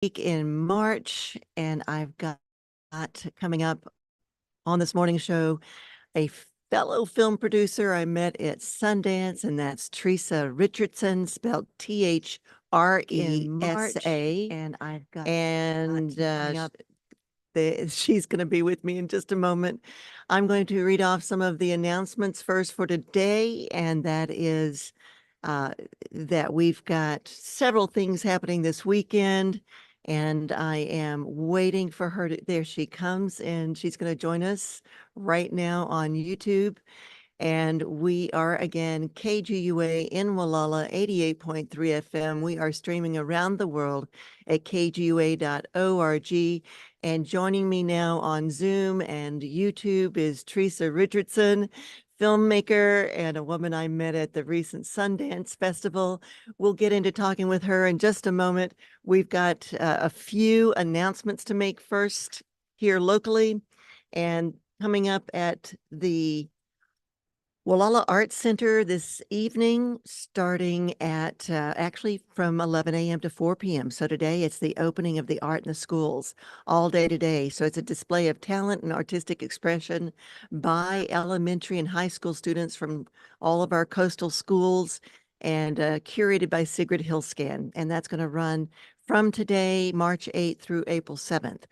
in March, and I've got coming up on this morning show a fellow film producer I met at Sundance, and that's Thresa Richardson, spelled Thresa. And I've got And coming up. she's going to be with me in just a moment. I'm going to read off some of the announcements first for today, and that is that we've got several things happening this weekend, and I am waiting for her to, there she comes, and she's going to join us right now on YouTube. And we are again KGUA in Wallala, 88.3 FM. We are streaming around the world at kgua.org. And joining me now on Zoom and YouTube is Thresa Richardson, filmmaker and a woman I met at the recent Sundance Festival. We'll get into talking with her in just a moment. We've got a few announcements to make first here locally, and coming up at the Wallala Arts Center this evening, starting at actually from 11 a.m. to 4 p.m. So today it's the opening of the Art in the Schools all day today. So it's a display of talent and artistic expression by elementary and high school students from all of our coastal schools, and curated by Sigrid Hilscan. And that's going to run from today, March 8th through April 7th.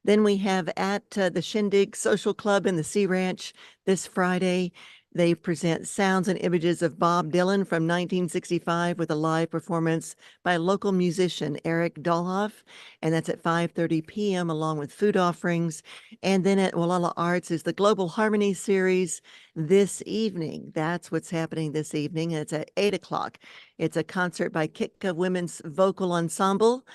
Then we have at the Shindig Social Club in the Sea Ranch this Friday. They present sounds and images of Bob Dylan from 1965 with a live performance by local musician Eric Dolhoff, and that's at 5:30 p.m. along with food offerings. And then at Wallala Arts is the Global Harmony Series this evening. That's what's happening this evening. It's at 8 o'clock. It's a concert by Kitka Women's Vocal Ensemble.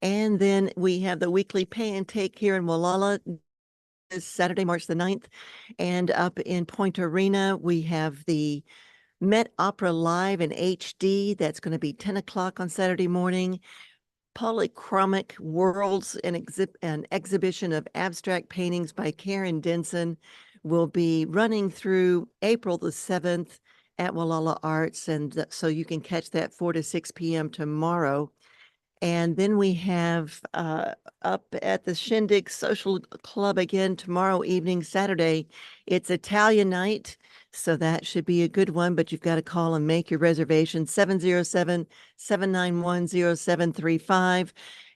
And then we have the weekly pay and take here in Wallala is Saturday, March the 9th. And up in Point Arena, we have the Met Opera Live in HD. That's going to be 10 o'clock on Saturday morning. Polychromic Worlds, an exhibition of abstract paintings by Karen Denson, will be running through April the 7th at Wallala Arts. And so you can catch that 4 to 6 p.m. tomorrow. And then we have up at the Shindig Social Club again tomorrow evening, Saturday. It's Italian night, so that should be a good one, but you've got to call and make your reservation, 707-791-0735.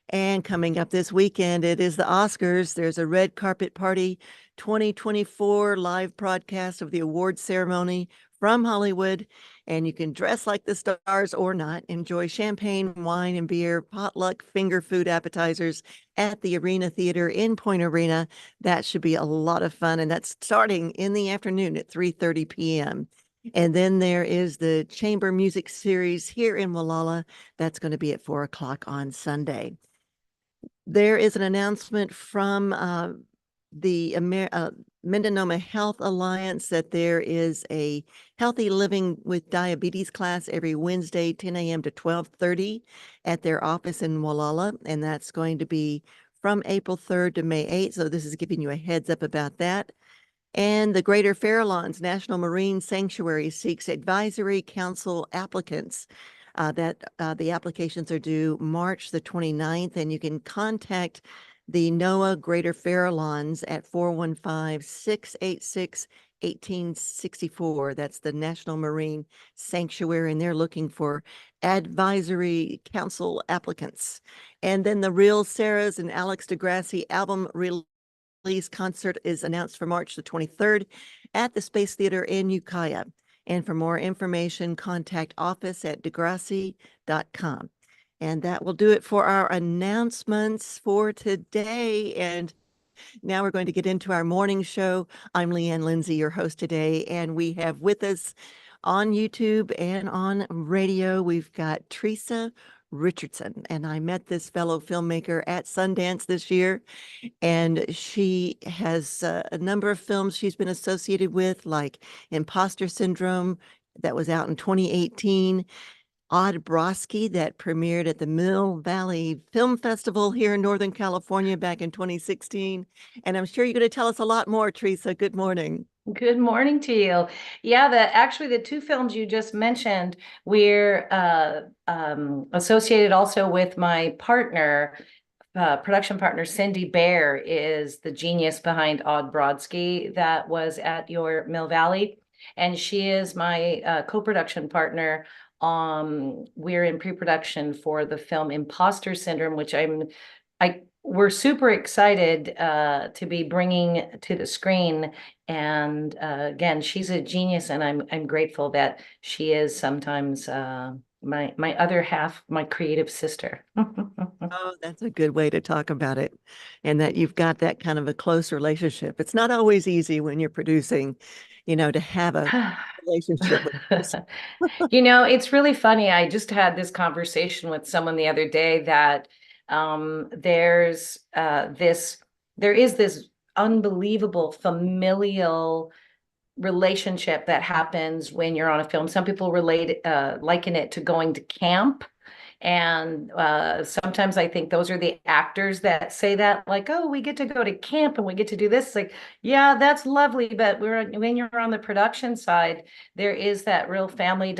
And coming up this weekend, it is the Oscars. There's a red carpet party 2024 live broadcast of the award ceremony from Hollywood. And you can dress like the stars or not, enjoy champagne, wine, and beer, potluck, finger food appetizers at the Arena Theater in Point Arena. That should be a lot of fun. And that's starting in the afternoon at 3:30 p.m. And then there is the Chamber Music Series here in Wallala. That's going to be at 4 o'clock on Sunday. There is an announcement from the Mendonoma Health Alliance that there is a Healthy Living with Diabetes class every Wednesday, 10 a.m. to 12:30 at their office in Wallala, and that's going to be from April 3rd to May 8th. So this is giving you a heads up about that. And the Greater Farallones National Marine Sanctuary seeks advisory council applicants. The applications are due March the 29th, and you can contact the NOAA Greater Farallones at 415-686-1864. That's the National Marine Sanctuary, and they're looking for advisory council applicants. And then the Real Sarahs and Alex DeGrassi album release concert is announced for March the 23rd at the Space Theater in Ukiah. And for more information, contact office@degrassi.com. And that will do it for our announcements for today. And now we're going to get into our morning show. I'm Leanne Lindsay, your host today, and we have with us on YouTube and on radio, we've got Thresa Richardson. And I met this fellow filmmaker at Sundance this year, and she has a number of films she's been associated with, like Imposter Syndrome, that was out in 2018, Odd Broski, that premiered at the Mill Valley Film Festival here in Northern California back in 2016. And I'm sure you're going to tell us a lot more, Thresa. Good morning. Good morning to you. Yeah, actually the two films you just mentioned, we're associated also with my partner, production partner, Cindy Bear, is the genius behind Odd Brodsky that was at your Mill Valley. And she is my co-production partner. We're in pre-production for the film Imposter Syndrome, which we're super excited to be bringing to the screen. And again, she's a genius, and I'm grateful that she is sometimes my other half, my creative sister. Oh, that's a good way to talk about it. And that you've got that kind of a close relationship. It's not always easy when you're producing, to have a relationship with this. It's really funny. I just had this conversation with someone the other day that there is this unbelievable familial relationship that happens when you're on a film. Some people liken it to going to camp. And sometimes I think those are the actors that say that, like, oh, we get to go to camp and we get to do this. Like, yeah, that's lovely. But when you're on the production side, there is that real family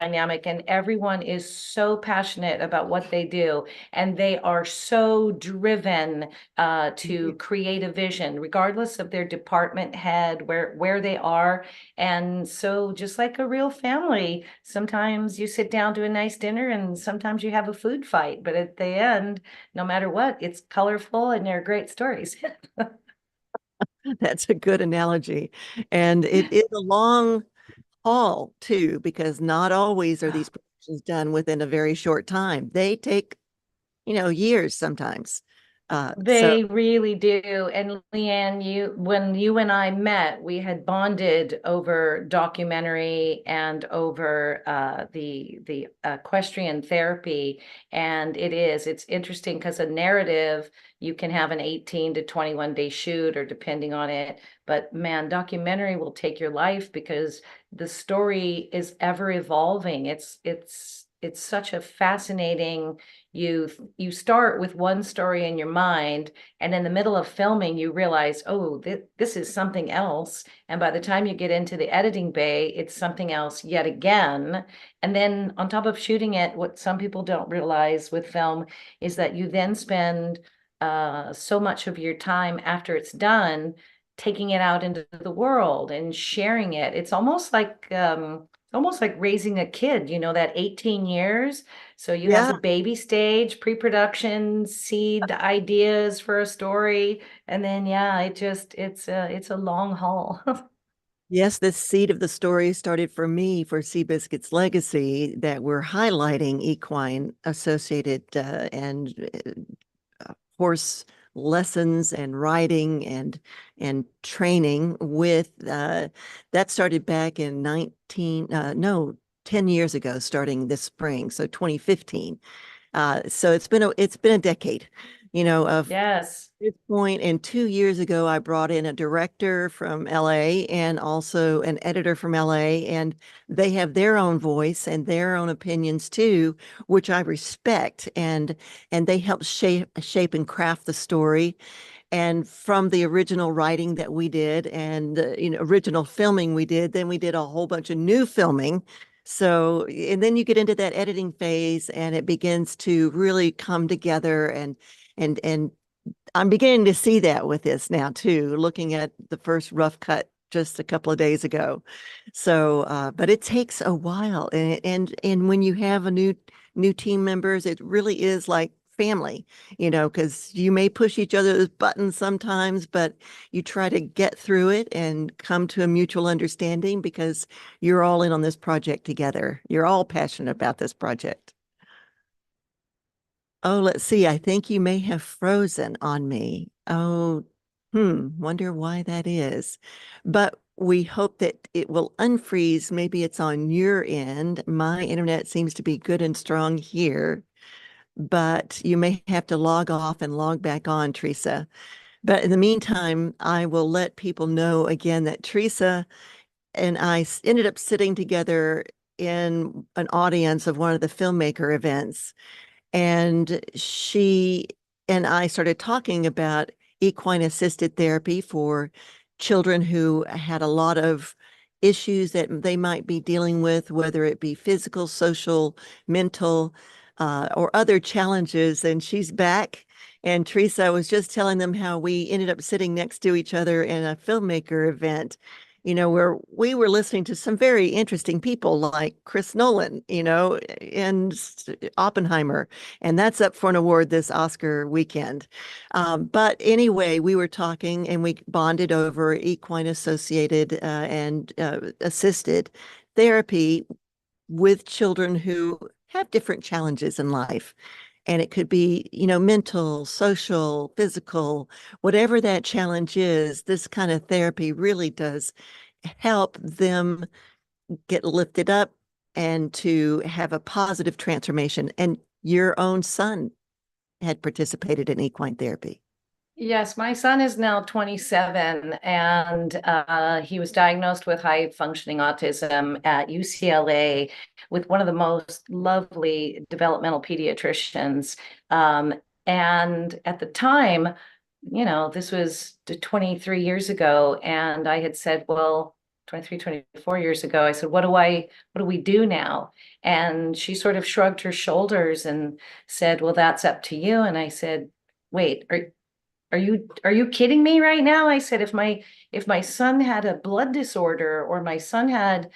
dynamic, and everyone is so passionate about what they do, and they are so driven to create a vision regardless of their department head, where they are. And so just like a real family, sometimes you sit down to a nice dinner and sometimes you have a food fight, but at the end, no matter what, it's colorful and they're great stories. That's a good analogy. And it is a long haul too, because not always are these productions done within a very short time. They take, years sometimes. So They really do. And Leanne, when you and I met, we had bonded over documentary and over the equestrian therapy. And it's interesting because a narrative, you can have an 18 to 21 day shoot or depending on it. But man, documentary will take your life because the story is ever evolving. It's such a fascinating, you start with one story in your mind, and in the middle of filming you realize, oh, this is something else, and by the time you get into the editing bay, it's something else yet again. And then on top of shooting it, what some people don't realize with film is that you then spend so much of your time after it's done taking it out into the world and sharing it. It's almost like raising a kid, that 18 years. So you have yeah, the baby stage, pre-production, seed ideas for a story, and then yeah, it's a long haul. yes, this seed of the story started for me for Seabiscuit's legacy that we're highlighting equine associated and horse lessons and riding and training with that started back in 10 years ago, starting this spring, so 2015. So it's been a decade, of Yes. this point. And 2 years ago, I brought in a director from LA and also an editor from LA, and they have their own voice and their own opinions too, which I respect. And they help shape and craft the story. And from the original writing that we did and original filming we did, then we did a whole bunch of new filming. So, and then you get into that editing phase and it begins to really come together, and I'm beginning to see that with this now too, looking at the first rough cut just a couple of days ago. So, but it takes a while, and when you have a new team members, it really is like family, because you may push each other's buttons sometimes, but you try to get through it and come to a mutual understanding because you're all in on this project together. You're all passionate about this project. Oh, let's see. I think you may have frozen on me. Oh, wonder why that is. But we hope that it will unfreeze. Maybe it's on your end. My internet seems to be good and strong here, but you may have to log off and log back on, Theresa. But in the meantime, I will let people know again that Theresa and I ended up sitting together in an audience of one of the filmmaker events, and she and I started talking about equine assisted therapy for children who had a lot of issues that they might be dealing with, whether it be physical, social, mental, or other challenges. And she's back And Teresa was just telling them how we ended up sitting next to each other in a filmmaker event, where we were listening to some very interesting people like Chris Nolan, and Oppenheimer. And that's up for an award this Oscar weekend. But anyway, we were talking and we bonded over equine associated and assisted therapy with children who have different challenges in life. And it could be, mental, social, physical, whatever that challenge is, this kind of therapy really does help them get lifted up and to have a positive transformation. And your own son had participated in equine therapy. Yes, my son is now 27, and he was diagnosed with high functioning autism at UCLA with one of the most lovely developmental pediatricians. Um, and at the time, this was 23 years ago, and I had said, well, 23, 24 years ago, I said, what do we do now? And she sort of shrugged her shoulders and said, well, that's up to you. And I said, wait, are you kidding me right now? I said, if my son had a blood disorder, or my son had,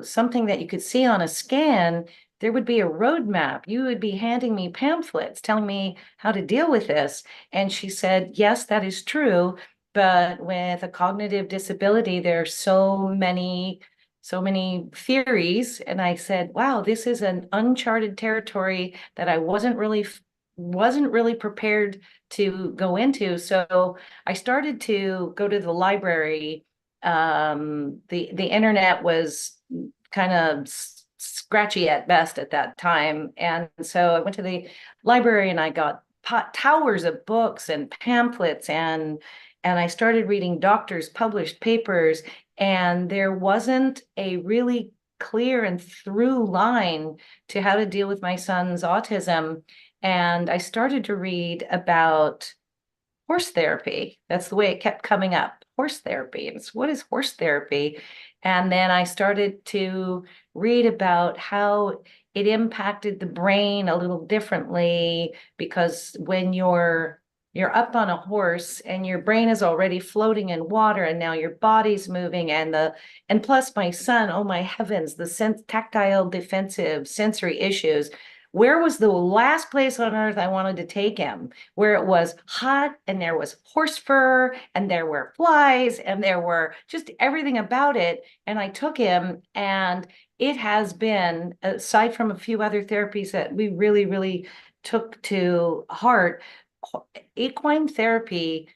something that you could see on a scan, there would be a roadmap. You would be handing me pamphlets telling me how to deal with this. And she said, yes, that is true. But with a cognitive disability, there are so many theories. And I said, wow, this is an uncharted territory that I wasn't really prepared to go into. So I started to go to the library. The internet was kind of scratchy at best at that time, and so I went to the library and I got towers of books and pamphlets, and I started reading doctors' published papers, and there wasn't a really clear and through line to how to deal with my son's autism. And I started to read about horse therapy. That's the way it kept coming up, horse therapy. And it's, what is horse therapy? And then I started to read about how it impacted the brain a little differently, because when you're up on a horse and your brain is already floating in water, and now your body's moving, and plus my son, oh my heavens, the tactile defensive sensory issues. Where was the last place on earth I wanted to take him, where it was hot and there was horse fur and there were flies and there were just everything about it? And I took him, and it has been, aside from a few other therapies that we really, really took to heart, equine therapy.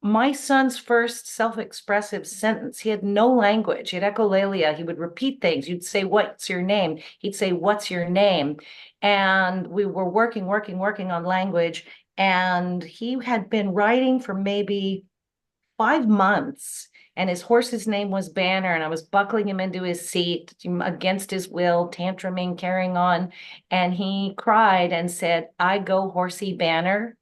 My son's first self-expressive sentence, he had no language. He had echolalia. He would repeat things. You'd say, what's your name? He'd say, what's your name? And we were working on language. And he had been riding for maybe 5 months. And his horse's name was Banner. And I was buckling him into his seat against his will, tantruming, carrying on. And he cried and said, I go horsey Banner.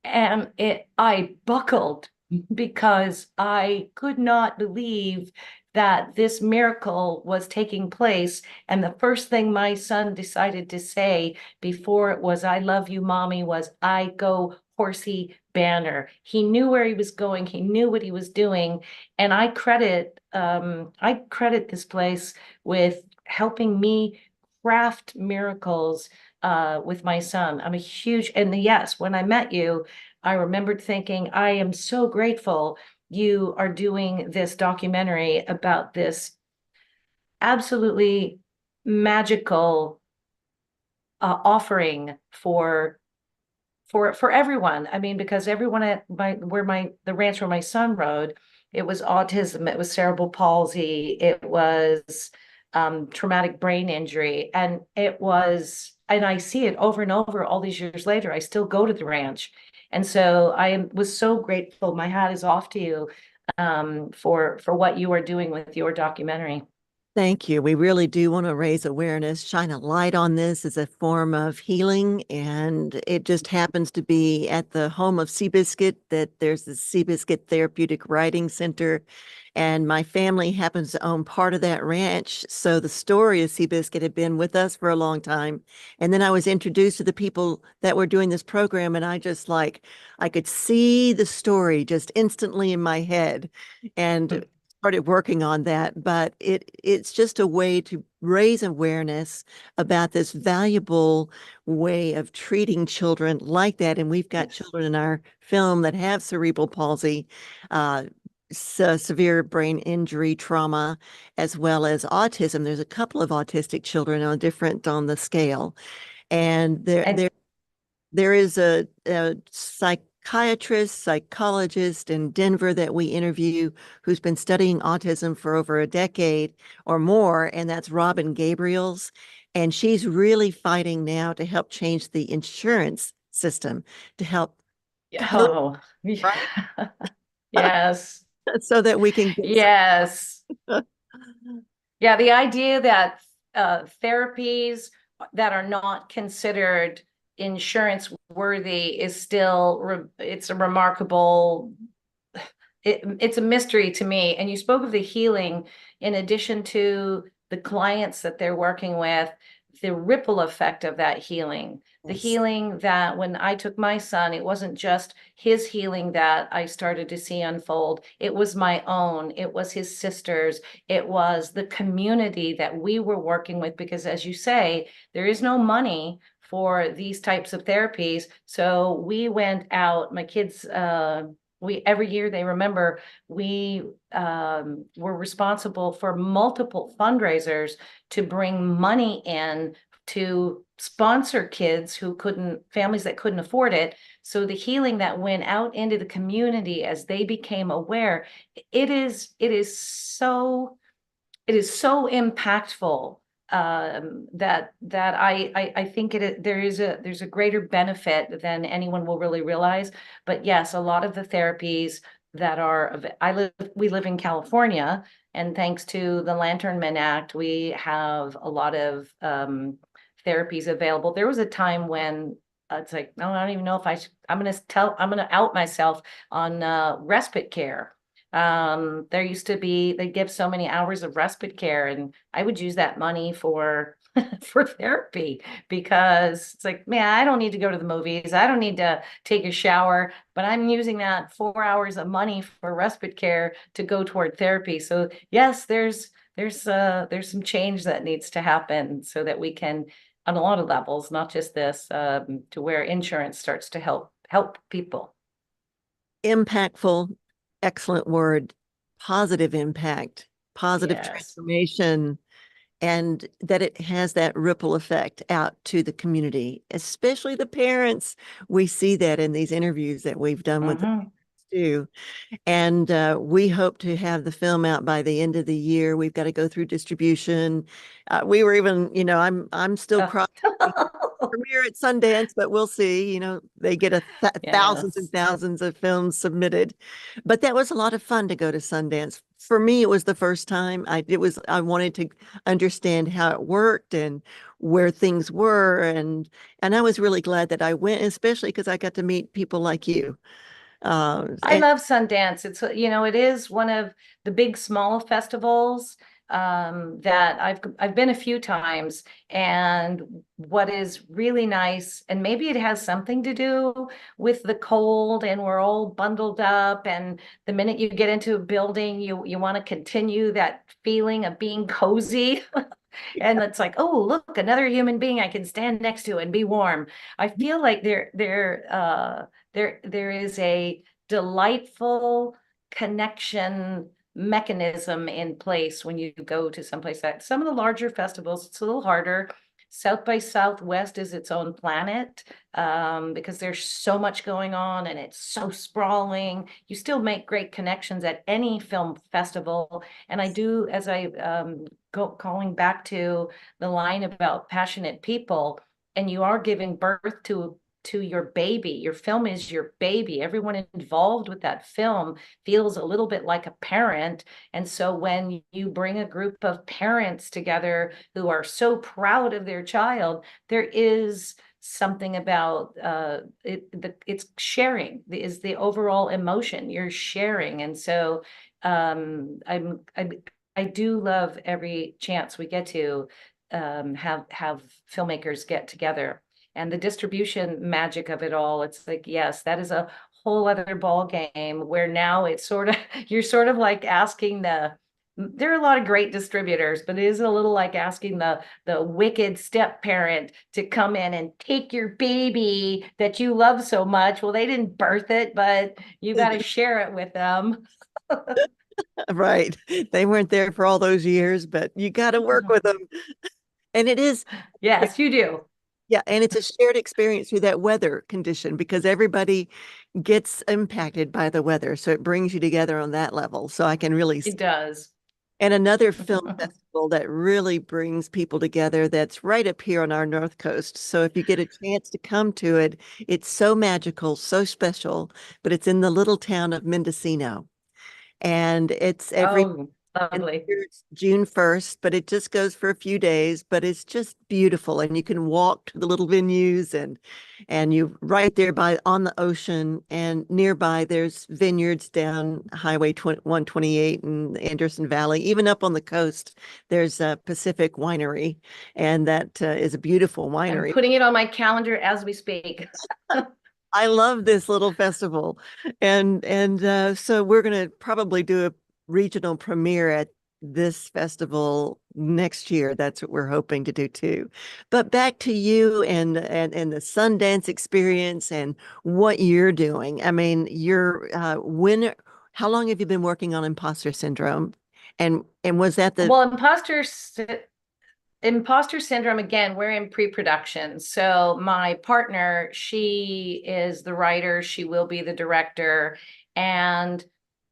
And I buckled, because I could not believe that this miracle was taking place. And the first thing my son decided to say before it was, I love you, mommy, was, I go horsey Banner. He knew where he was going. He knew what he was doing. And I credit this place with helping me craft miracles with my son. I'm a huge, and yes, when I met you, I remembered thinking, I am so grateful you are doing this documentary about this absolutely magical offering for everyone. I mean, because everyone at the ranch where my son rode, it was autism, it was cerebral palsy, it was traumatic brain injury, and I see it over and over all these years later. I still go to the ranch. And so was so grateful. My hat is off to you for what you are doing with your documentary. Thank you. We really do want to raise awareness, shine a light on this as a form of healing. And it just happens to be at the home of Seabiscuit that there's the Seabiscuit Therapeutic Writing Center. And my family happens to own part of that ranch. So the story of Seabiscuit had been with us for a long time. And then I was introduced to the people that were doing this program. And I just like, I could see the story just instantly in my head. And started working on that, but it's just a way to raise awareness about this valuable way of treating children like that. And we've got Yes. children in our film that have cerebral palsy, uh, severe brain injury, trauma, as well as autism. There's a couple of autistic children on different on the scale, and And there is a psychiatrist, psychologist in Denver that we interview who's been studying autism for over a decade or more, and that's Robin Gabriels. And she's really fighting now to help change the insurance system to help code, oh, right? yes, So that we can get yes. some. Yeah, the idea that therapies that are not considered insurance worthy is still it's a remarkable it's a mystery to me. And you spoke of the healing in addition to the clients that they're working with, the ripple effect of that healing. The Yes. healing that when I took my son, it wasn't just his healing that I started to see unfold. It was my own, it was his sisters, it was the community that we were working with. Because as you say, there is no money for these types of therapies. So we went out, my kids, we every year they remember we were responsible for multiple fundraisers to bring money in to sponsor kids who couldn't, families that couldn't afford it. So the healing that went out into the community as they became aware, it is so impactful, that I think there's a greater benefit than anyone will really realize. But yes, a lot of the therapies that are we live in California, and thanks to the Lantern Men Act, we have a lot of therapies available. There was a time when it's like, no, I don't even know if I'm going to out myself on respite care. There used to be, they give so many hours of respite care, and I would use that money for for therapy, because it's like, man, I don't need to go to the movies. I don't need to take a shower, but I'm using that 4 hours of money for respite care to go toward therapy. So yes, there's some change that needs to happen so that we can, on a lot of levels, not just this, to where insurance starts to help people. Impactful, excellent word, positive impact, positive Yes. transformation, and that it has that ripple effect out to the community, especially the parents. We see that in these interviews that we've done with the Mm-hmm. parents too. And we hope to have the film out by the end of the year. We've got to go through distribution. We were even, I'm still crossing premiere at Sundance, but we'll see. They get thousands and Yes. thousands of films submitted. But that was a lot of fun to go to Sundance. For me, it was the first time. I wanted to understand how it worked and where things were, and I was really glad that I went, especially because I got to meet people like you. I And love Sundance. It is one of the big small festivals that I've been a few times. And what is really nice, and maybe it has something to do with the cold, and we're all bundled up. And the minute you get into a building, you want to continue that feeling of being cozy. And it's like, oh, look, another human being I can stand next to and be warm. I feel like there is a delightful connection mechanism in place when you go to someplace that some of the larger festivals, it's a little harder. South by Southwest is its own planet, because there's so much going on and it's so sprawling. You still make great connections at any film festival. And I do, as I calling back to the line about passionate people, and you are giving birth to to your baby. Your film is your baby. Everyone involved with that film feels a little bit like a parent. And so when you bring a group of parents together who are so proud of their child, there is something about it's sharing is the overall emotion you're sharing. And so I do love every chance we get to have filmmakers get together, and the distribution magic of it all. It's like, yes, that is a whole other ball game where now it's sort of you're sort of like asking there are a lot of great distributors, but it is a little like asking the wicked step parent to come in and take your baby that you love so much. Well, they didn't birth it, but you got to share it with them. Right. They weren't there for all those years, but you got to work with them. And it is, Yes, you do. yeah, and it's a shared experience through that weather condition because everybody gets impacted by the weather. So it brings you together on that level. So I can really It does. and another film festival that really brings people together that's right up here on our North Coast. So if you get a chance to come to it, it's so magical, so special, but it's in the little town of Mendocino. And it's every Oh, and lovely. it's June 1st, but it just goes for a few days, but it's just beautiful. And you can walk to the little venues and you right there by on the ocean and nearby there's vineyards down Highway 128 and Anderson Valley. Even up on the coast, there's a Pacific Winery, and that is a beautiful I'm winery. putting it on my calendar as we speak. I love this little festival. And so we're going to probably do a regional premiere at this festival next year. That's what we're hoping to do too. But back to you and the Sundance experience and what you're doing. I mean, you're when how long have you been working on imposter syndrome? And was that the Well, imposter syndrome, again, we're in pre-production. So my partner, she is the writer, she will be the director. And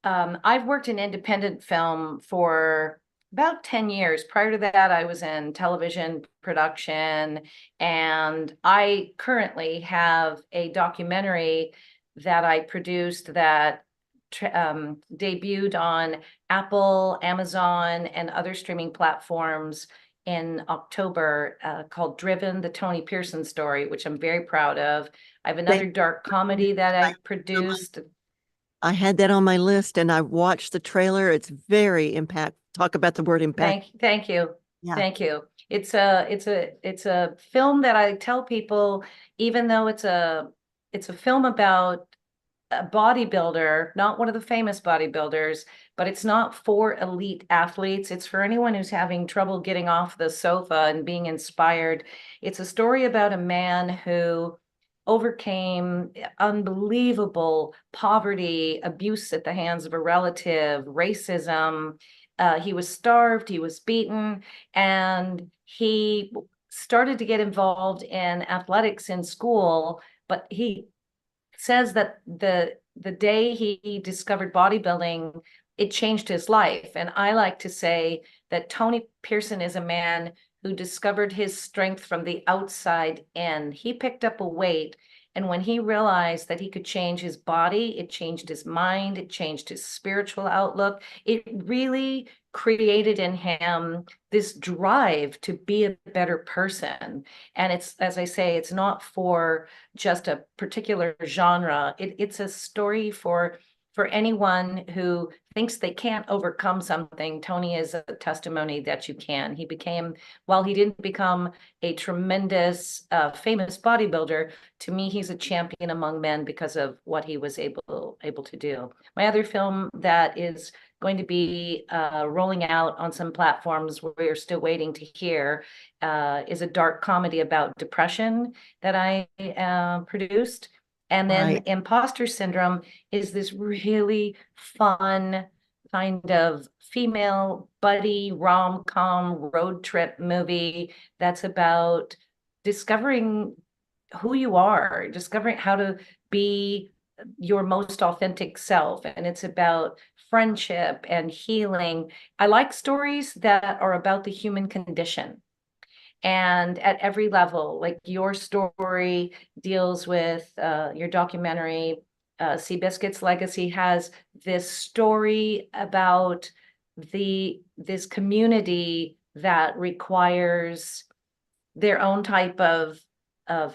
I've worked in independent film for about 10 years. Prior to that, I was in television production, and I currently have a documentary that I produced that debuted on Apple, Amazon, and other streaming platforms in October, called Driven, the Tony Pearson story, which I'm very proud of. I have thank another dark you comedy that I so much. produced. I had that on my list and I watched the trailer. It's very impact. Talk about the word impact. Thank you. Yeah. Thank you. It's a film that I tell people, even though it's a film about a bodybuilder, not one of the famous bodybuilders, but it's not for elite athletes. It's for anyone who's having trouble getting off the sofa and being inspired. It's a story about a man who overcame unbelievable poverty, abuse at the hands of a relative, racism. He was starved, he was beaten, and he started to get involved in athletics in school, but he says that the day he discovered bodybuilding, it changed his life. And I like to say that Tony Pearson is a man who discovered his strength from the outside in. He picked up a weight, and when he realized that he could change his body, it changed his mind, it changed his spiritual outlook. It really created in him this drive to be a better person. And it's, as I say, it's not for just a particular genre. It's a story for anyone who thinks they can't overcome something. Tony is a testimony that you can. He became, while he didn't become a tremendous, famous bodybuilder, to me, he's a champion among men because of what he was able to do. My other film that is going to be rolling out on some platforms where we're still waiting to hear is a dark comedy about depression that I produced. And then Right. imposter syndrome is this really fun kind of female buddy rom-com road trip movie that's about discovering who you are, discovering how to be your most authentic self. And it's about friendship and healing. I like stories that are about the human condition. And at every level, like your story deals with your documentary, Seabiscuit's Legacy has this story about this community that requires their own type of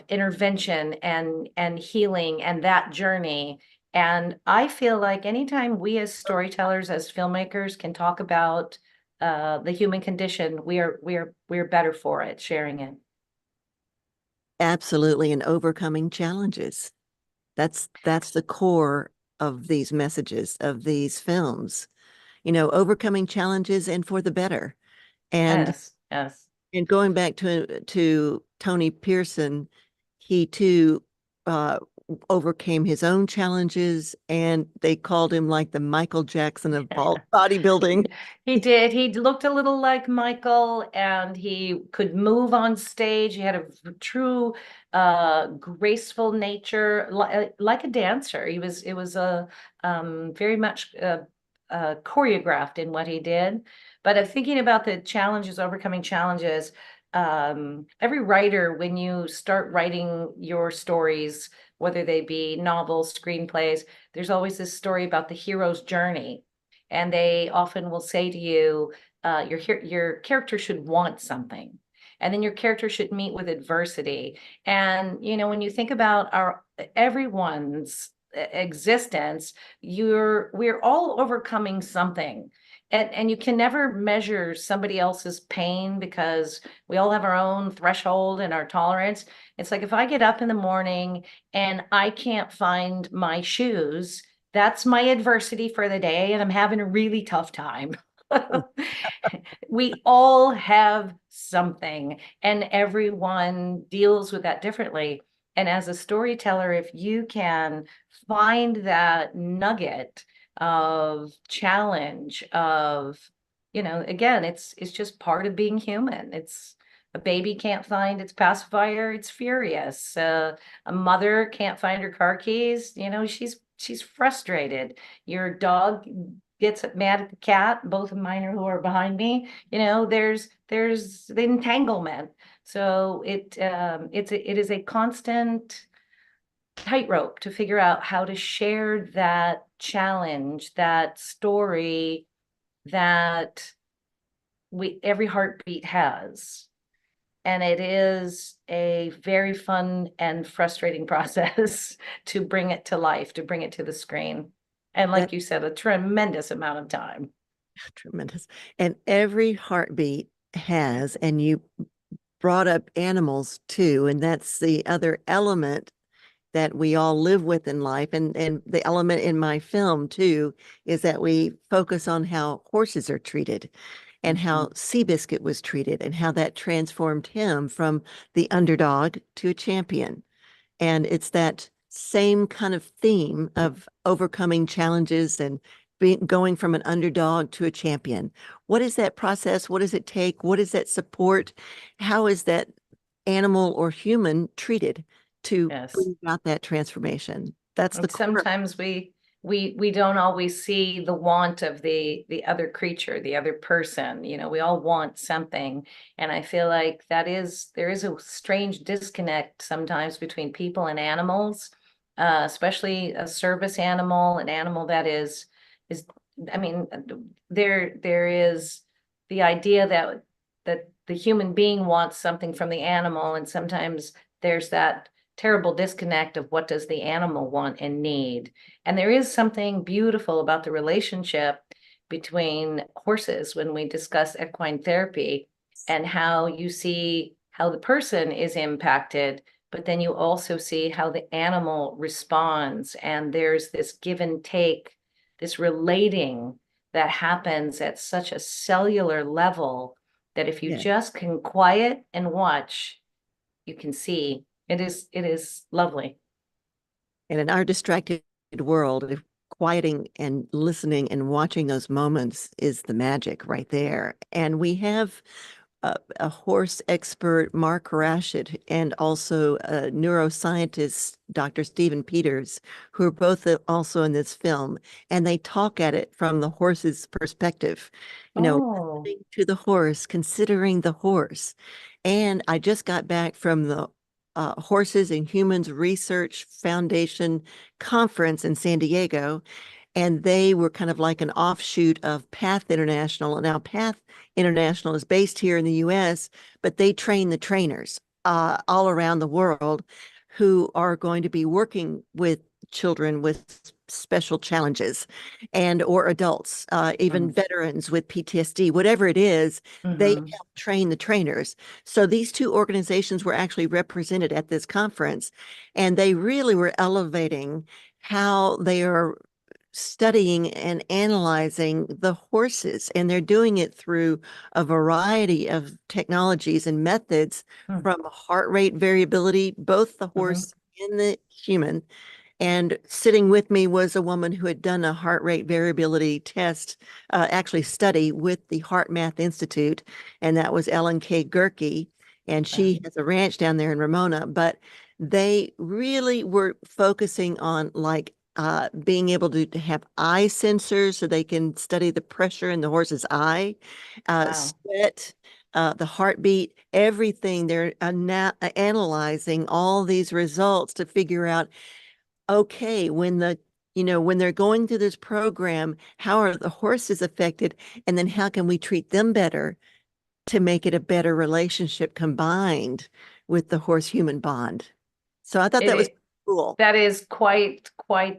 intervention and healing and that journey. And I feel like anytime we as storytellers, as filmmakers, can talk about the human condition, we're better for it, sharing it. Absolutely. And overcoming challenges. That's the core of these messages, of these films, overcoming challenges and for the better. And Yes, yes. and going back to Tony Pearson, he too uh, overcame his own challenges, and they called him like the Michael Jackson of bodybuilding. He did. He looked a little like Michael, and he could move on stage. He had a true graceful nature, like a dancer. It was a very much choreographed in what he did. But thinking about the challenges, overcoming challenges, every writer, when you start writing your stories, whether they be novels, screenplays, there's always this story about the hero's journey. And they often will say to you, your character should want something. And then your character should meet with adversity. And when you think about our everyone's existence, we're all overcoming something. And you can never measure somebody else's pain because we all have our own threshold and our tolerance. It's like if I get up in the morning and I can't find my shoes, that's my adversity for the day, and I'm having a really tough time. We all have something, and everyone deals with that differently. And as a storyteller, if you can find that nugget of challenge, again, it's just part of being human. It's a baby can't find its pacifier, it's furious. A mother can't find her car keys, she's frustrated. Your dog gets mad at the cat. Both of mine are who are behind me. There's the entanglement. So it is a constant tightrope to figure out how to share that challenge, that story that we every heartbeat has. And it is a very fun and frustrating process to bring it to life, to bring it to the screen. And like That's you said, a tremendous amount of time. tremendous. And every heartbeat has, and you brought up animals too, and that's the other element that we all live with in life. And the element in my film too is that we focus on how horses are treated and how Seabiscuit was treated and how that transformed him from the underdog to a champion. And it's that same kind of theme of overcoming challenges and going from an underdog to a champion. What is that process? What does it take? What is that support? How is that animal or human treated to Yes. bring about that transformation? That's the And core. sometimes we don't always see the want of the other creature, the other person. We all want something. And I feel like there is a strange disconnect sometimes between people and animals, especially a service animal, an animal that is I mean, there is the idea that the human being wants something from the animal, and sometimes there's that terrible disconnect of what does the animal want and need. And there is something beautiful about the relationship between horses when we discuss equine therapy, and how you see how the person is impacted, but then you also see how the animal responds. And there's this give and take, this relating that happens at such a cellular level that if you Yeah. just can quiet and watch, you can see it is lovely. And in our distracted world, if quieting and listening and watching those moments is the magic right there. And we have a horse expert, Mark Rashid, and also a neuroscientist, Dr. Stephen Peters, who are both also in this film, and they talk at it from the horse's perspective, Oh, listening to the horse, considering the horse. And I just got back from the Horses and Humans Research Foundation conference in San Diego, and they were kind of like an offshoot of Path International. And now Path International is based here in the US, but they train the trainers all around the world who are going to be working with children with special challenges and or adults, even veterans with PTSD, whatever it is, they mm-hmm. help train the trainers. So these two organizations were actually represented at this conference, and they really were elevating how they are studying and analyzing the horses, and they're doing it through a variety of technologies and methods, from heart rate variability, both the Mm-hmm. horse and the human. And sitting with me was a woman who had done a heart rate variability test, actually study with the Heart Math Institute, and that was Ellen K. Gerke. And she has a ranch down there in Ramona, but they really were focusing on like being able to have eye sensors so they can study the pressure in the horse's eye, Wow. sweat, the heartbeat, everything. They're analyzing all these results to figure out, okay, when they're going through this program, how are the horses affected? And then how can we treat them better to make it a better relationship combined with the horse-human bond? So I thought It, that was it cool. that is quite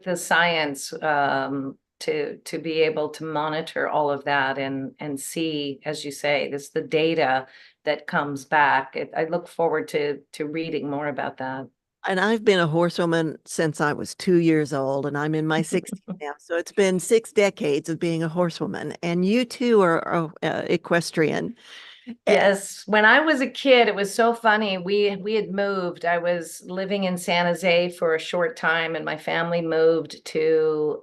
the science, to be able to monitor all of that and see, as you say, this the data that comes back. I look forward to reading more about that. And I've been a horsewoman since I was 2 years old, and I'm in my 60s now. So it's been 6 decades of being a horsewoman. And you too are equestrian. Eh, Yes, when I was a kid, it was so funny. We had moved. I was living in San Jose for a short time, and my family moved to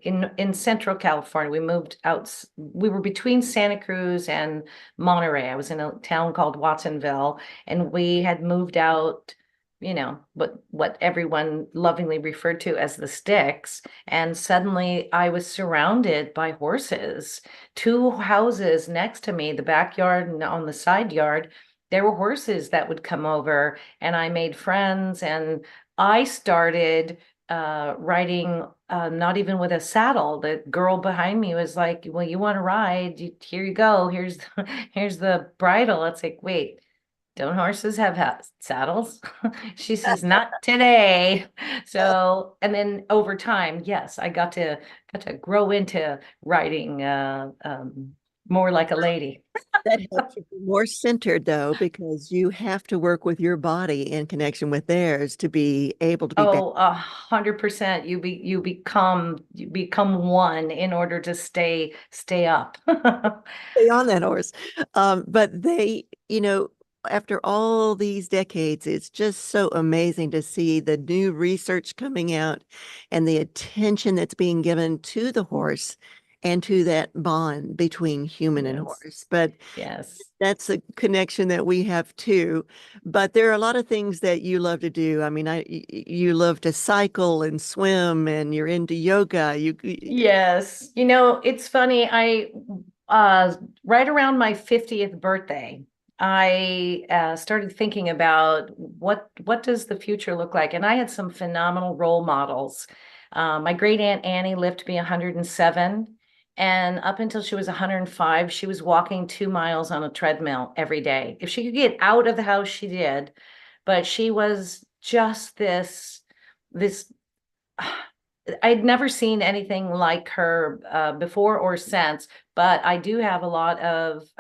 in Central California. We moved out. We were between Santa Cruz and Monterey. I was in a town called Watsonville, and we had moved out. What everyone lovingly referred to as the sticks. And suddenly I was surrounded by horses. Two houses next to me, the backyard and on the side yard, there were horses that would come over, and I made friends, and I started riding, not even with a saddle. The girl behind me was like, well, you want to ride? Here you go. Here's the bridle. It's like, wait, don't horses have saddles? She says, not today. So, and then over time, yes, I got to grow into riding, more like a lady. that helps you be more centered, though, because you have to work with your body in connection with theirs to be able to be balanced. Oh, 100%. You become one in order to stay up. On that horse. But after all these decades, it's just so amazing to see the new research coming out and the attention that's being given to the horse and to that bond between human and Yes. horse. But Yes. that's a connection that we have too. But there are a lot of things that you love to do. I mean, you love to cycle and swim, and you're into yoga. Yes. It's funny. Uh right around my 50th birthday, I started thinking about what does the future look like? And I had some phenomenal role models. My great Aunt Annie lived to be 107, and up until she was 105, she was walking 2 miles on a treadmill every day. If she could get out of the house, she did. But she was just this I'd never seen anything like her before or since, but I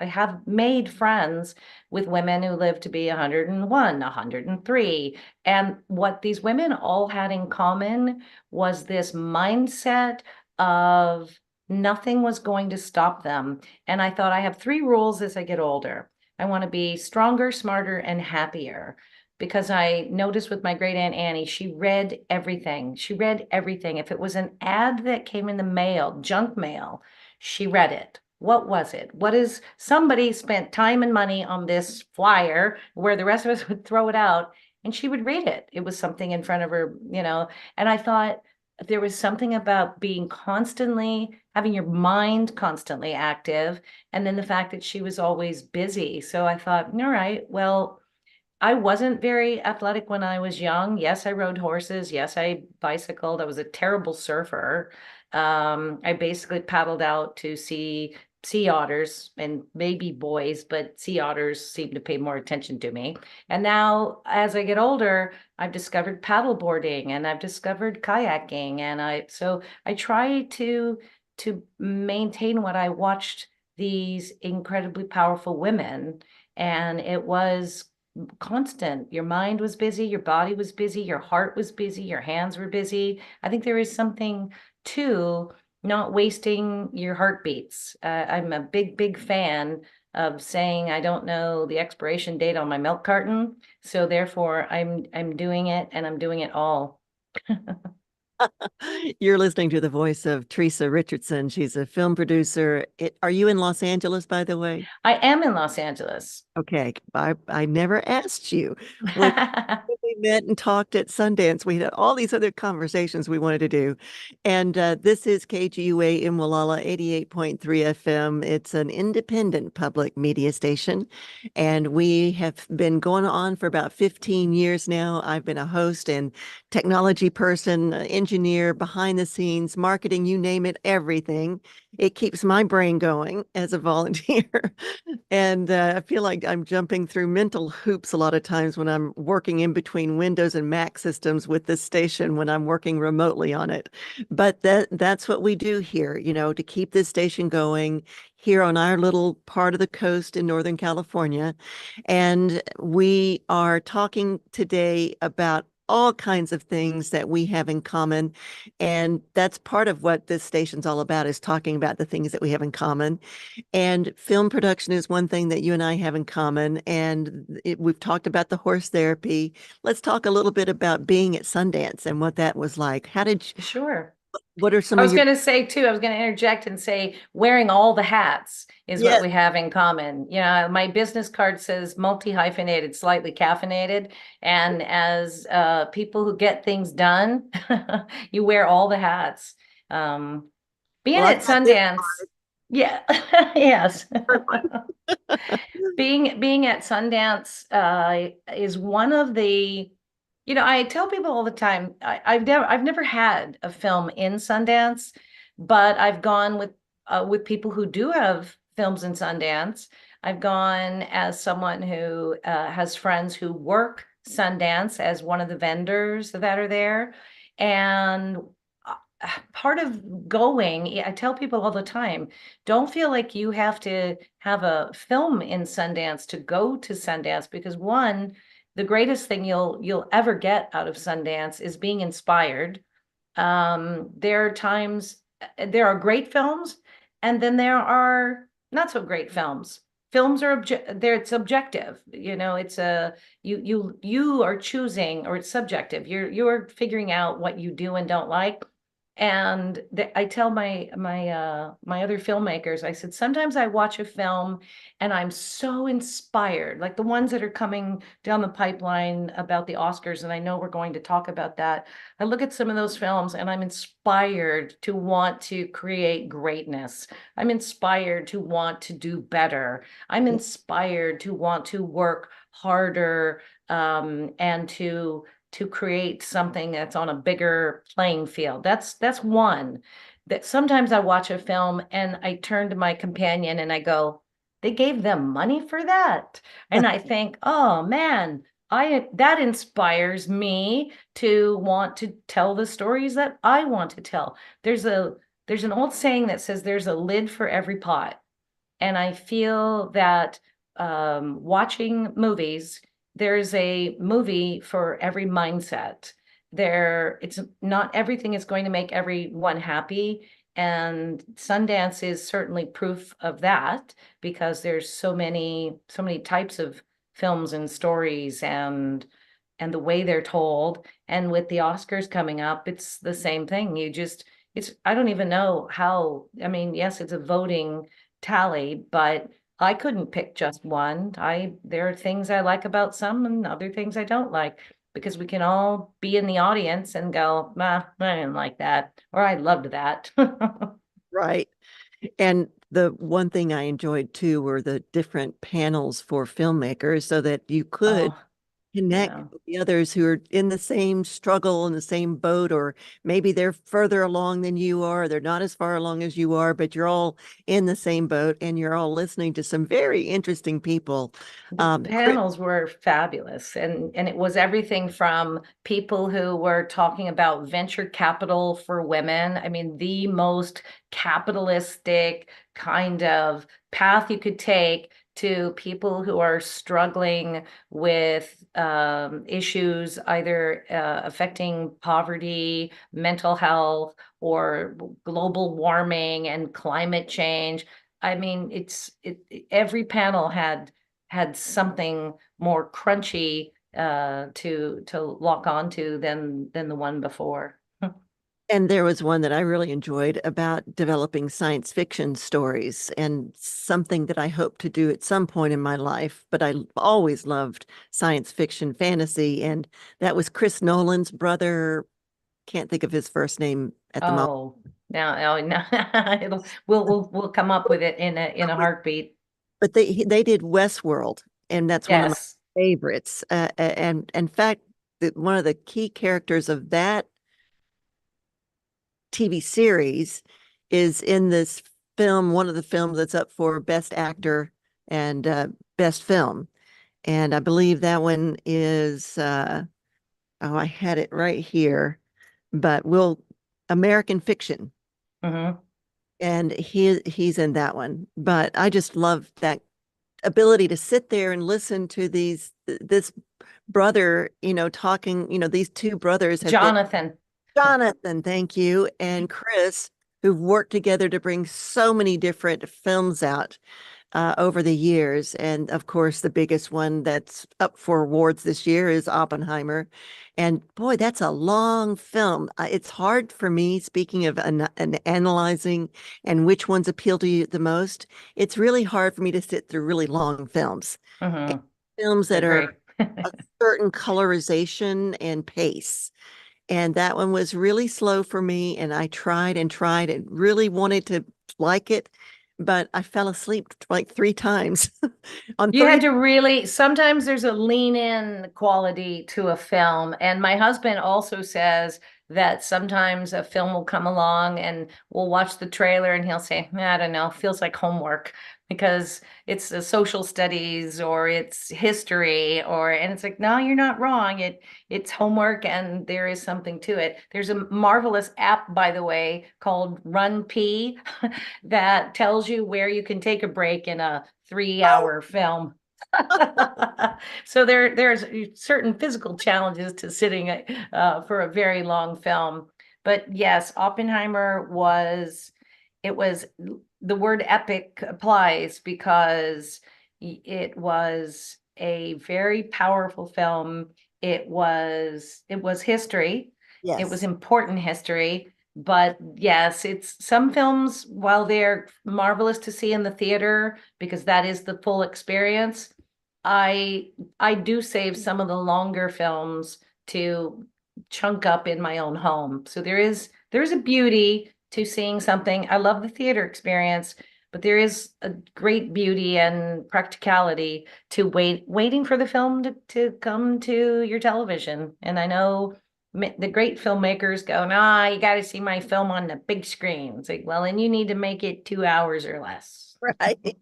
have made friends with women who live to be 101, 103. And what these women all had in common was this mindset of nothing was going to stop them. And I thought, I have three rules as I get older. I want to be stronger, smarter, and happier, because I noticed with my great Aunt Annie, she read everything. She read everything. If it was an ad that came in the mail, junk mail, she read it. What was it? What is somebody spent time and money on this flyer where the rest of us would throw it out and she would read it. It was something in front of her, and I thought there was something about being constantly having your mind constantly active, and then the fact that she was always busy. So I thought, all right, well, I wasn't very athletic when I was young. Yes, I rode horses. Yes, I bicycled. I was a terrible surfer. I basically paddled out to see sea otters and maybe boys, but sea otters seem to pay more attention to me. And now, as I get older, I've discovered paddleboarding and I've discovered kayaking, and I try to maintain what I watched these incredibly powerful women, and it was constant. Your mind was busy, your body was busy, your heart was busy, your hands were busy. I think there is something to not wasting your heartbeats. I'm a big fan of saying I don't know the expiration date on my milk carton, so therefore I'm doing it, and I'm doing it all. You're listening to the voice of Thresa Richardson. She's a film producer. Are you in Los Angeles, by the way? I am in Los Angeles. Okay, I never asked you when we met and talked at Sundance. We had all these other conversations we wanted to do. And this is KGUA in Wallala 88.3 FM. It's an independent public media station. And we have been going on for about 15 years now. I've been a host and technology person, engineer, behind the scenes, marketing, you name it, everything. It keeps my brain going as a volunteer. And I feel like I'm jumping through mental hoops a lot of times when I'm working in between Windows and Mac systems with this station when I'm working remotely on it. But that's what we do here, to keep this station going here on our little part of the coast in Northern California. And we are talking today about all kinds of things that we have in common. And that's part of what this station's all about, is talking about the things that we have in common. And film production is one thing that you and I have in common. And we've talked about the horse therapy. Let's talk a little bit about being at Sundance and what that was like. Sure. What are some I of was your, going to say too, I was going to interject and say wearing all the hats is what yes, we have in common. My business card says multi-hyphenated, slightly caffeinated. And as people who get things done, you wear all the hats. Um, well, being I've at got this Sundance, yeah, yes. part. Being at Sundance is one of the, I tell people all the time, I've never had a film in Sundance, but I've gone with people who do have films in Sundance. I've gone as someone who has friends who work Sundance as one of the vendors that are there. And part of going, I tell people all the time, don't feel like you have to have a film in Sundance to go to Sundance, because one, the greatest thing you'll ever get out of Sundance is being inspired. There are times, there are great films, and then there are not so great films. Films are there, it's objective. It's a you are choosing, or it's subjective. You're figuring out what you do and don't like. And I tell my other filmmakers, I said, sometimes I watch a film and I'm so inspired, like the ones that are coming down the pipeline about the Oscars, and I know we're going to talk about that. I look at some of those films and I'm inspired to want to create greatness. I'm inspired to want to do better. I'm inspired to want to work harder, and to create something that's on a bigger playing field. That's one. That sometimes I watch a film and I turn to my companion and I go, they gave them money for that. And I think, oh man, I that inspires me to want to tell the stories that I want to tell. There's an old saying that says there's a lid for every pot. And I feel that watching movies, there's a movie for every mindset. It's not everything is going to make everyone happy. And Sundance is certainly proof of that, because there's so many types of films and stories, and the way they're told. And with the Oscars coming up, it's the same thing. I don't even know how, I mean, yes, it's a voting tally, but I couldn't pick just one. There are things I like about some and other things I don't like, because we can all be in the audience and go, "Ah, I didn't like that," or "I loved that." Right. And the one thing I enjoyed too were the different panels for filmmakers so that you could Oh, connect yeah. with the others who are in the same struggle in the same boat, or maybe they're further along than you are, they're not as far along as you are, but you're all in the same boat and you're all listening to some very interesting people. The Chris, panels were fabulous, and it was everything from people who were talking about venture capital for women. I mean, the most capitalistic kind of path you could take, to people who are struggling with issues either affecting poverty, mental health, or global warming and climate change. I mean, every panel had something more crunchy to lock onto than the one before. and there was one that I really enjoyed about developing science fiction stories, and something that I hope to do at some point in my life, but I always loved science fiction fantasy. And that was Chris Nolan's brother. Can't think of his first name at the moment. Oh, now, now we'll come up with it in a heartbeat. But they did Westworld, and that's one of my Yes. favorites. And in fact, one of the key characters of that TV series is in this film, one of the films that's up for Best Actor and Best Film. And I believe that one is, oh, I had it right here, but we'll, American Fiction. Hmm. And he's in that one. But I just love that ability to sit there and listen to this brother, talking, these two brothers have been Jonathan. Jonathan, thank you, and Chris, who've worked together to bring so many different films out over the years. And of course, the biggest one that's up for awards this year is Oppenheimer. And boy, that's a long film. It's hard for me, speaking of an analyzing and which ones appeal to you the most. It's really hard for me to sit through really long films, and Hmm. films that are Agree. a certain colorization and pace. And that one was really slow for me. And I tried and tried and really wanted to like it, but I fell asleep like three times on You three. had to really, sometimes there's a lean in quality to a film. And my husband also says that sometimes a film will come along and we'll watch the trailer and he'll say, I don't know, feels like homework, because it's a social studies or it's history, and it's like, no, you're not wrong. It's homework and there is something to it. There's a marvelous app, by the way, called Run P that tells you where you can take a break in a 3 hour film. So there's certain physical challenges to sitting for a very long film. But yes, Oppenheimer was, it was, the word epic applies, because it was a very powerful film. It was history. It was Yes. important history. But yes, it's some films, while they're marvelous to see in the theater, because that is the full experience, I I do save some of the longer films to chunk up in my own home. So there's a beauty to seeing something. I love the theater experience, but there is a great beauty and practicality to waiting for the film to come to your television. And I know the great filmmakers go, nah, you got to see my film on the big screen. It's like, well, then you need to make it 2 hours or less. Right.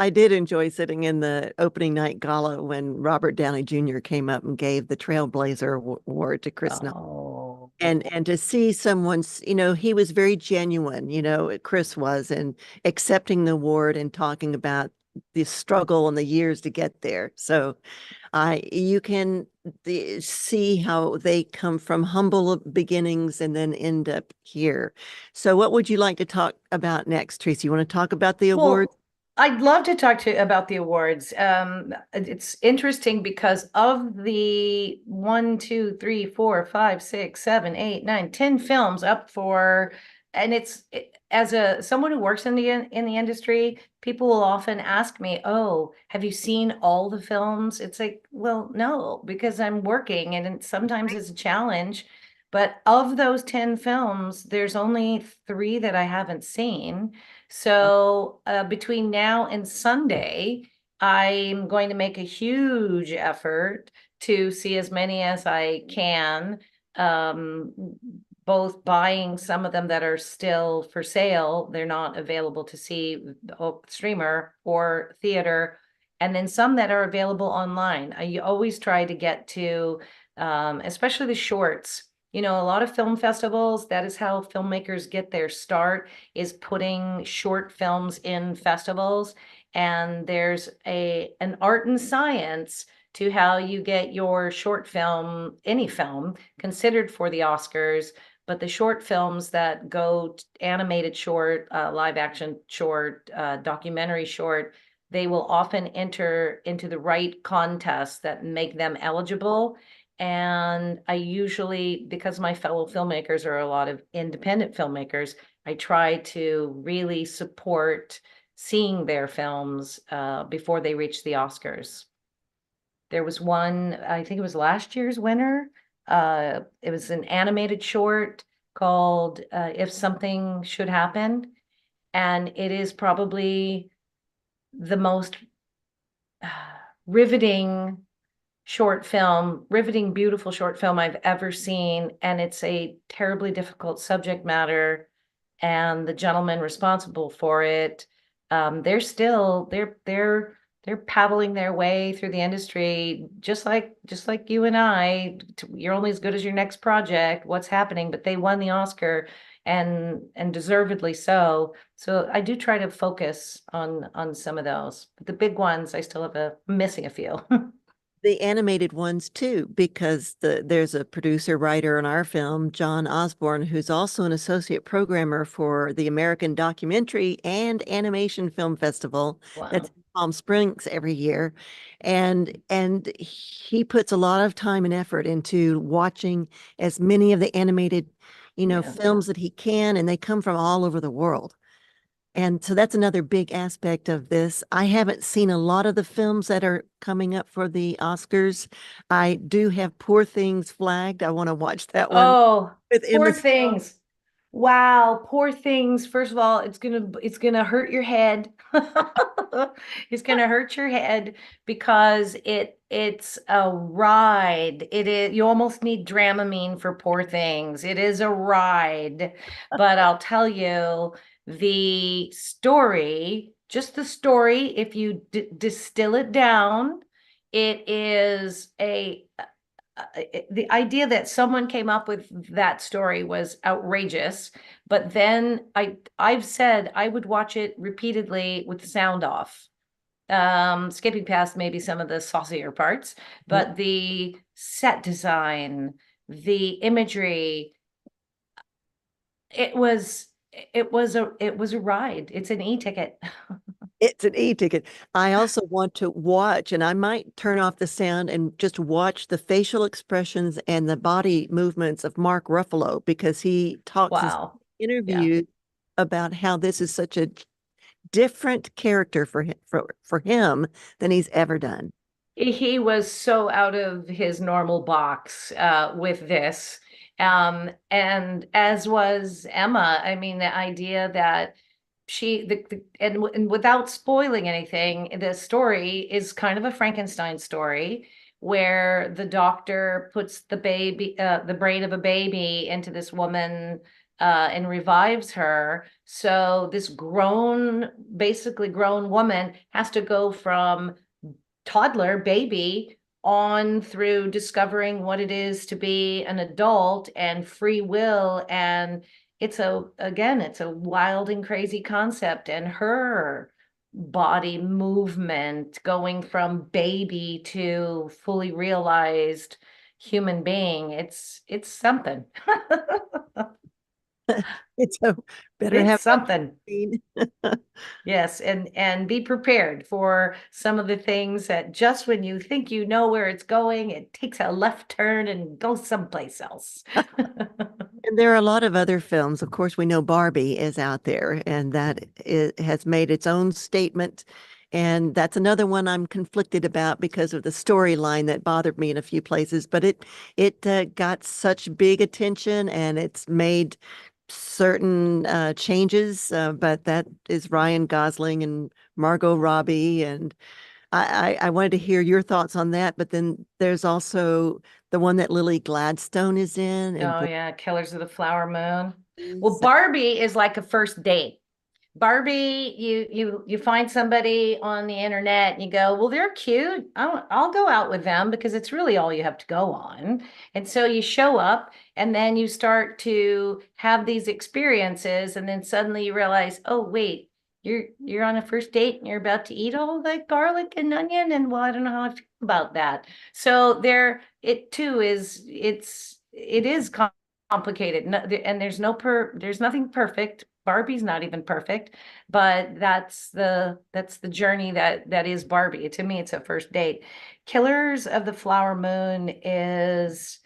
I did enjoy sitting in the opening night gala when Robert Downey Jr. came up and gave the Trailblazer Award to Chris Nolan. Oh, And to see someone's, he was very genuine, Chris was, and accepting the award and talking about the struggle and the years to get there. So you can see how they come from humble beginnings and then end up here. So what would you like to talk about next, Tracy? You want to talk about the awards? well, I'd love to talk to you about the awards. It's interesting because of the 1, 2, 3, 4, 5, 6, 7, 8, 9, 10 films up for and as someone who works in the industry, people will often ask me, "Oh, have you seen all the films?" It's like, well, no, because I'm working, and sometimes it's a challenge. But of those 10 films, there's only 3 that I haven't seen. So between now and Sunday, I'm going to make a huge effort to see as many as I can, um, both buying some of them that are still for sale. They're not available to see streamer or theater, and then some that are available online. I always try to get to, especially the shorts. You know, a lot of film festivals, that is how filmmakers get their start, is putting short films in festivals. And there's an art and science to how you get your short film, any film, considered for the Oscars. But the short films that go animated short, live action short, documentary short, they will often enter into the right contests that make them eligible. And I usually, because my fellow filmmakers are a lot of independent filmmakers, I try to really support seeing their films before they reach the Oscars. There was one, I think it was last year's winner. It was an animated short called If Something Should Happen. And it is probably the most riveting riveting, beautiful short film I've ever seen. And it's a terribly difficult subject matter. And the gentleman responsible for it, they're still, they're paddling their way through the industry, just like you and I. You're only as good as your next project, what's happening, but they won the Oscar, and deservedly so. So I do try to focus on some of those, but the big ones I still have missing a few. The animated ones too, because there's a producer writer on our film, John Osborne, who's also an associate programmer for the American Documentary and Animation Film Festival that's Wow. in Palm Springs every year. And he puts a lot of time and effort into watching as many of the animated, Yeah. films that he can, and they come from all over the world. And so that's another big aspect of this. I haven't seen a lot of the films that are coming up for the Oscars. I do have Poor Things flagged. I want to watch that one Oh, with Emma poor Stone. things. Wow, poor things. First of all, it's gonna hurt your head. It's gonna hurt your head because it's a ride. It is, you almost need Dramamine for poor things. It is a ride. But I'll tell you, the story, just the story, if you distill it down, it is the idea that someone came up with that story was outrageous. But then I've said I would watch it repeatedly with the sound off, skipping past maybe some of the saucier parts, but the set design, the imagery, it was it was a ride. It's an e-ticket. It's an e-ticket. I also want to watch, and I might turn off the sound and just watch the facial expressions and the body movements of Mark Ruffalo because he talks in Wow. Yeah. interviews about how this is such a different character for him than he's ever done. He was so out of his normal box with this. And as was Emma. I mean, the idea that and without spoiling anything, the story is kind of a Frankenstein story where the doctor puts the brain of a baby into this woman and revives her. So this basically grown woman has to go from toddler baby on through discovering what it is to be an adult and free will. And it's a wild and crazy concept. And her body movement going from baby to fully realized human being, it's something. It's a better It's have that something. scene. Yes, and be prepared for some of the things that just when you think you know where it's going, it takes a left turn and goes someplace else. And there are a lot of other films. Of course, we know Barbie is out there, and that has made its own statement. And that's another one I'm conflicted about because of the storyline that bothered me in a few places. But it got such big attention, and it's made certain changes. But that is Ryan Gosling and Margot Robbie, and I wanted to hear your thoughts on that. But then there's also the one that Lily Gladstone is in, and Oh boy, yeah, Killers of the Flower Moon. Well, Barbie is like a first date. Barbie, you find somebody on the internet and you go, well, they're cute. I'll go out with them because it's really all you have to go on. And so you show up and then you start to have these experiences, and then suddenly you realize, oh, wait, you're on a first date and you're about to eat all that garlic and onion, and well, I don't know how I feel about that. So there, it too it is complicated. And there's nothing perfect. Barbie's not even perfect, but that's the journey that is Barbie. To me, it's a first date. Killers of the Flower Moon is,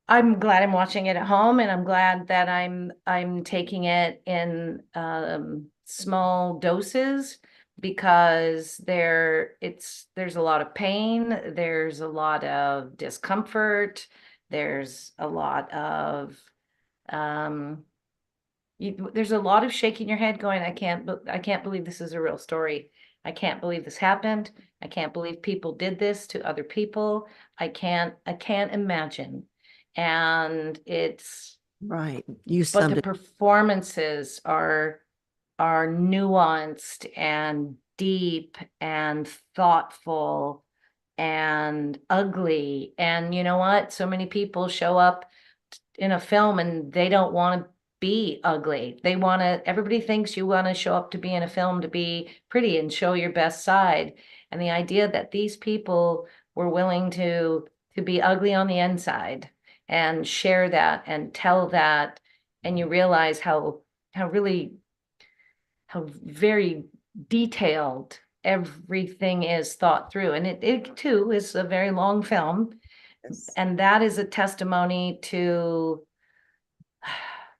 I'm glad I'm watching it at home, and I'm glad that I'm taking it in small doses, because there's a lot of pain, there's a lot of discomfort, there's a lot of um there's a lot of shaking your head going, I can't believe this is a real story. I can't believe this happened. I can't believe people did this to other people. I can't imagine. And it's, right. You but the summed it. performances are nuanced and deep and thoughtful and ugly. And you know what? So many people show up in a film and they don't want to be ugly. Everybody thinks you want to show up to be in a film to be pretty and show your best side. And the idea that these people were willing to be ugly on the inside and share that and tell that, and you realize how really how very detailed everything is thought through. And it too is a very long film. Yes. And that is a testimony to,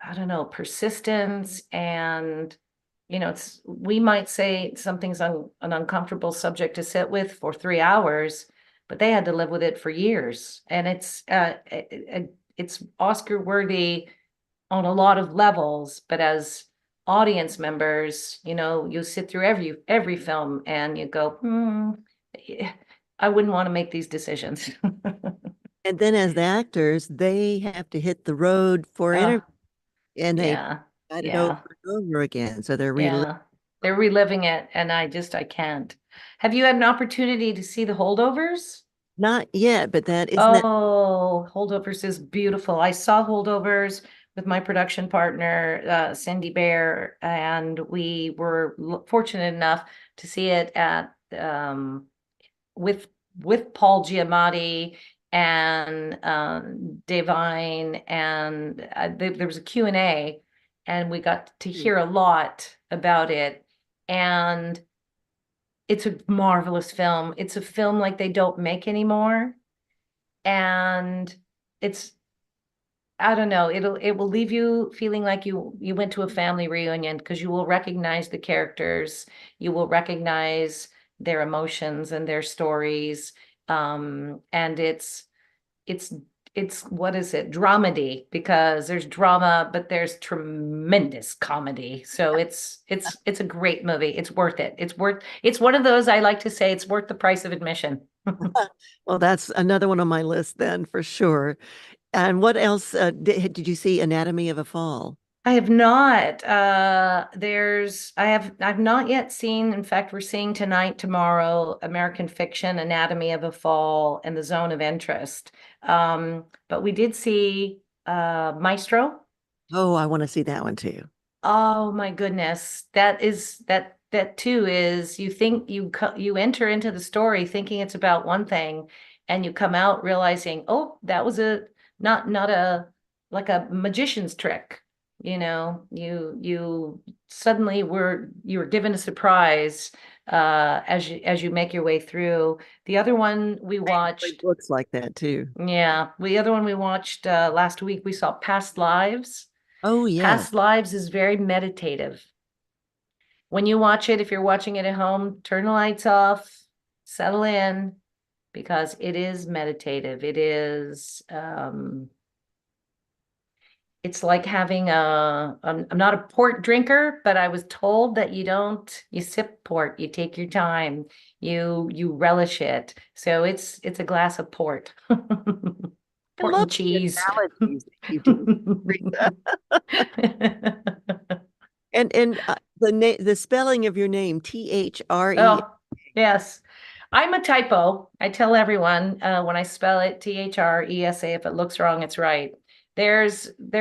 I don't know, persistence. And, we might say something's an uncomfortable subject to sit with for 3 hours, but they had to live with it for years. And it's Oscar worthy on a lot of levels, but as audience members, you sit through every film and you go, I wouldn't want to make these decisions. And then as the actors, they have to hit the road for Oh, interview, and they yeah, got it over yeah, and over again. So they're reliving. yeah. They're reliving it, and I can't. Have you had an opportunity to see The Holdovers? Not yet, but that isn't that. Oh, Holdovers is beautiful. I saw Holdovers with my production partner, Cindy Bear, and we were fortunate enough to see it at with Paul Giamatti and Devine, and there was a Q&A, and we got to hear a lot about it. And it's a marvelous film. It's a film like they don't make anymore. And it's, I don't know, it will leave you feeling like you went to a family reunion, because you will recognize the characters, you will recognize their emotions and their stories. And it's what is it? Dramedy, because there's drama, but there's tremendous comedy. So it's a great movie. It's worth it. It's one of those, I like to say, it's worth the price of admission. Well, that's another one on my list then for sure. And what else did you see? Anatomy of a Fall. I have not. I've not yet seen. In fact, we're seeing tonight, tomorrow, American Fiction, Anatomy of a Fall, and The Zone of Interest. But we did see Maestro. Oh, I want to see that one too. Oh my goodness. That too is, you think you enter into the story thinking it's about one thing, and you come out realizing, oh, that was not a like a magician's trick. you suddenly you were given a surprise as you make your way through. The other one we Like watched, books like that too. yeah, the other one we watched last week, we saw Past Lives. Oh, yes. Past Lives is very meditative. When you watch it, if you're watching it at home, turn the lights off, settle in, because it is meditative. It's like having I'm not a port drinker, but I was told that you sip port, you take your time, you relish it. So it's a glass of port. I Port love and the cheese. analogies that you do, Teresa. And the spelling of your name, Thre. Oh, yes. I'm a typo. I tell everyone when I spell it Thresa, if it looks wrong, it's right. There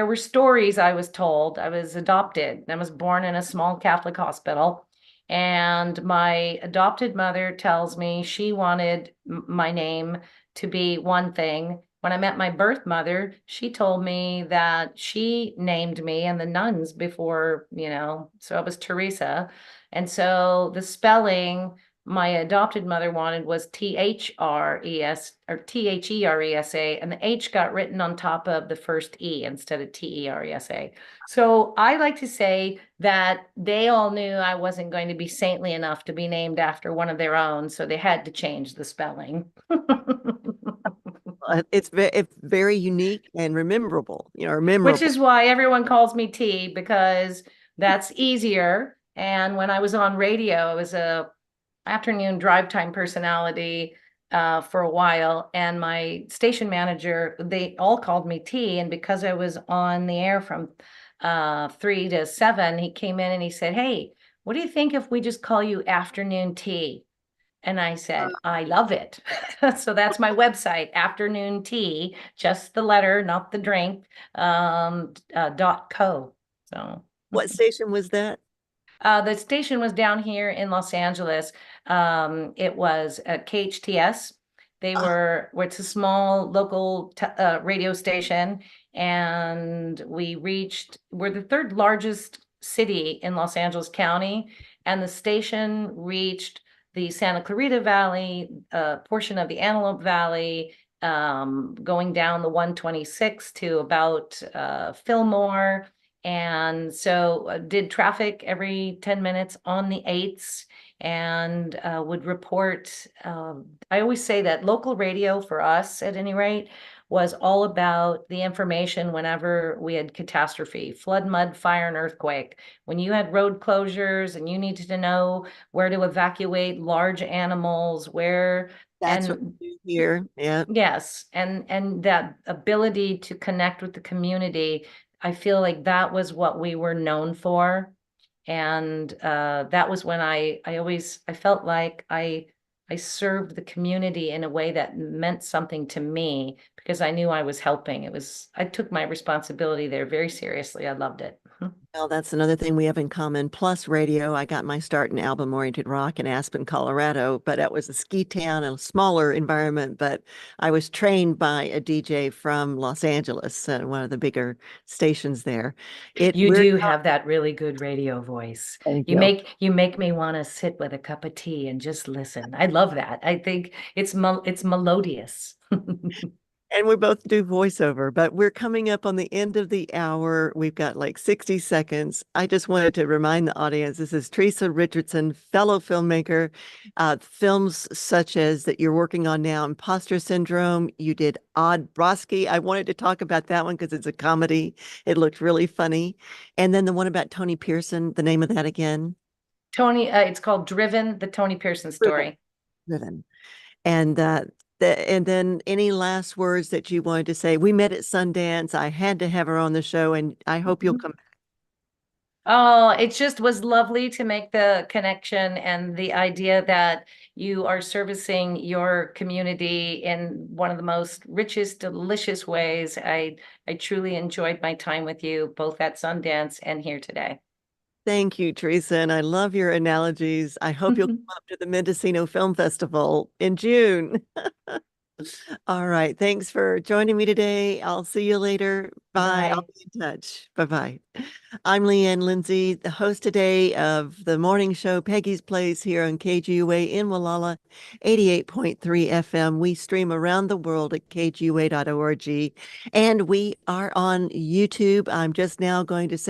were stories I was told. I was adopted. I was born in a small Catholic hospital, and my adopted mother tells me she wanted my name to be one thing. When I met my birth mother, she told me that she named me and the nuns before, so I was Teresa. And so the spelling my adopted mother wanted was Thres or Theresa, and the H got written on top of the first E instead of Teresa. So I like to say that they all knew I wasn't going to be saintly enough to be named after one of their own, so they had to change the spelling. It's very unique and memorable, Which memorable. is why everyone calls me T, because that's easier. And when I was on radio, I was a afternoon drive time personality for a while, and my station manager, they all called me T. And because I was on the air from 3 to 7, he came in and he said, "Hey, what do you think if we just call you Afternoon Tea?" And I said, "I love it." So that's my website, Afternoon Tea, just the letter, not the drink, .co. So. What station was that? The station was down here in Los Angeles. It was at KHTS. Oh, It's a small local radio station, and we're the third largest city in Los Angeles County, and the station reached the Santa Clarita Valley, portion of the Antelope Valley, going down the 126 to about Fillmore, and so did traffic every 10 minutes on the eights, and would report. I always say that local radio for us, at any rate, was all about the information whenever we had catastrophe, flood, mud, fire, and earthquake. When you had road closures and you needed to know where to evacuate large animals, where, that's what and we do here. Yeah. yes, and that ability to connect with the community, I feel like that was what we were known for. And that was when I felt like I served the community in a way that meant something to me, because I knew I was helping. I took my responsibility there very seriously. I loved it. Well, that's another thing we have in common. Plus radio. I got my start in album-oriented rock in Aspen, Colorado, but that was a ski town and a smaller environment. But I was trained by a DJ from Los Angeles, one of the bigger stations there. You do have that really good radio voice. Thank You you. make me want to sit with a cup of tea and just listen. I love that. I think it's melodious. And we both do voiceover, but we're coming up on the end of the hour. We've got like 60 seconds. I just wanted to remind the audience, this is Thresa Richardson, fellow filmmaker. Films such as that you're working on now, Imposter Syndrome. You did Odd Broski. I wanted to talk about that one because it's a comedy. It looked really funny. And then the one about Tony Pearson, the name of that again? It's called Driven, the Tony Pearson Driven. story. Driven. And and then any last words that you wanted to say? We met at Sundance. I had to have her on the show, and I hope you'll come. Oh, it just was lovely to make the connection, and the idea that you are servicing your community in one of the most richest, delicious ways. I truly enjoyed my time with you, both at Sundance and here today. Thank you, Teresa, and I love your analogies. I hope you'll come up to the Mendocino Film Festival in June. All right. Thanks for joining me today. I'll see you later. Bye. I'll Bye. be in touch. Bye-bye. I'm Leanne Lindsay, the host today of the morning show Peggy's Place here on KGUA in Wallala, 88.3 FM. We stream around the world at kgua.org, and we are on YouTube. I'm just now going to say